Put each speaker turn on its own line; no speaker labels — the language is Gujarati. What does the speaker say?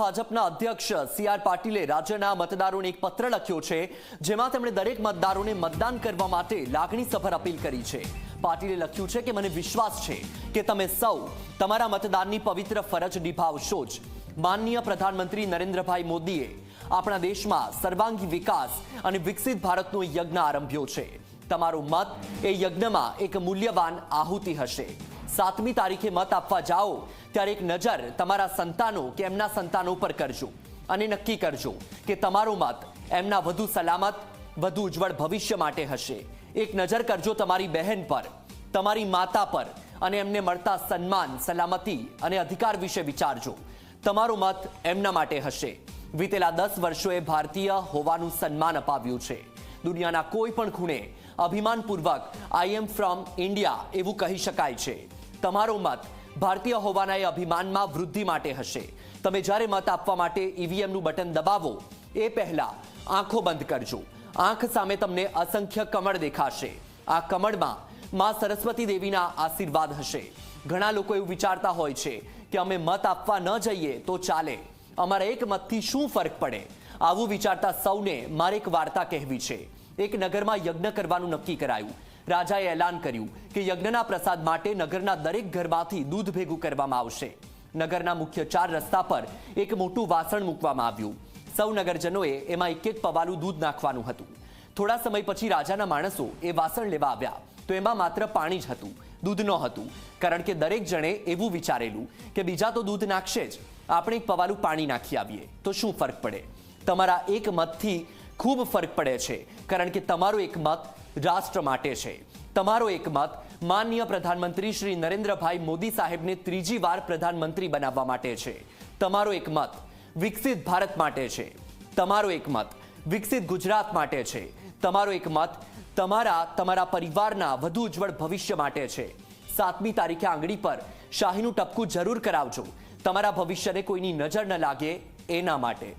ભાજપના અધ્યક્ષ સી.આર. પાટીલે રાજ્યના મતદારોને એક પત્ર લખ્યો છે, જેમાં તેમણે દરેક મતદારોને મતદાન કરવા માટે લાગણીસભર અપીલ કરી છે. પાટીલે લખ્યું છે કે મને વિશ્વાસ છે કે તમે સૌ તમારા મતદાનની પવિત્ર ફરજ નિભાવશો જ. માનનીય પ્રધાનમંત્રી નરેન્દ્રભાઈ મોદીએ આપણા દેશમાં સર્વાંગી વિકાસ અને વિકસિત ભારતનો યજ્ઞ આરંભ્યો છે. તમારો મત એ યજ્ઞમાં એક મૂલ્યવાન આહુતિ હશે. 7મી તારીખે મત આપવા જાઓ ત્યારે એક નજર તમારા સંતાનો કે એમના સંતાનો પર કરજો અને નક્કી કરજો કે તમારો મત એમના વધુ સલામત, વધુ ઉજ્જવળ ભવિષ્ય માટે હશે. એક નજર કરજો તમારી બહેન પર, તમારી માતા પર અને એમને મળતા સન્માન, સલામતી અને અધિકાર વિશે વિચારજો. તમારો મત એમના માટે હશે. વીતેલા 10 વર્ષોએ ભારતીય હોવાનું સન્માન અપાવ્યું છે. દુનિયાના કોઈ પણ ખૂણે અભિમાનપૂર્વક આઈ એમ ફ્રોમ ઇન્ડિયા એવું કહી શકાય છે. તમારો મત ભારતીય હોવાના એ અભિમાનમાં વૃદ્ધિ માટે હશે. તમે જ્યારે મત આપવા માટે ઈવીએમનું બટન દબાવો એ પહેલા આંખો બંધ કરજો. આંખ સામે તમને અસંખ્ય કમળ દેખાશે. આ કમળમાં માં સરસ્વતી દેવીના આશીર્વાદ હશે. ઘણા લોકો એવું વિચારતા હોય છે કે અમે મત આપવા ન જઈએ તો ચાલે, અમારા એક મતથી શું ફરક પડે. આવું વિચારતા સૌને મારે એક વાર્તા કહેવી છે. એક નગરમાં યજ્ઞ કરવાનું નક્કી કરાયું. રાજાએ એલાન કર્યું કે યજ્ઞના પ્રસાદ માટે નગરના દરેક ઘરમાંથી દૂધ ભેગું કરવામાં આવશે. નગરના મુખ્ય 4 રસ્તા પર એક મોટું વાસણ મૂકવામાં આવ્યું. સૌ નગરજનોએ એમાં એક પવાલું દૂધ નાખવાનું હતું. થોડા સમય પછી રાજાના માણસો એ વાસણ લેવા આવ્યા તો એમાં માત્ર પાણી જ હતું, દૂધ ન હતું. કારણ કે દરેક જણે એવું વિચારેલું કે બીજા તો દૂધ નાખશે જ, આપણે એક પવાલું પાણી નાખી આવીએ તો શું ફરક પડે. તમારા એક મતથી ખૂબ ફરક પડે છે, કારણ કે તમારો એક મત રાષ્ટ્ર માટે છે. તમારો એક મત માનનીય પ્રધાનમંત્રી શ્રી નરેન્દ્રભાઈ મોદી સાહેબને 3જી વાર પ્રધાનમંત્રી બનાવવા માટે છે. તમારો એક મત વિકસિત ભારત માટે છે. તમારો એક મત વિકસિત ગુજરાત માટે છે. તમારો એક મત તમારા પરિવારના વધુ ઉજ્જવળ ભવિષ્ય માટે છે. 7મી તારીખે આંગળી પર શાહીનું ટપકું જરૂર કરાવજો. તમારા ભવિષ્યને કોઈની નજર ન લાગે એના માટે.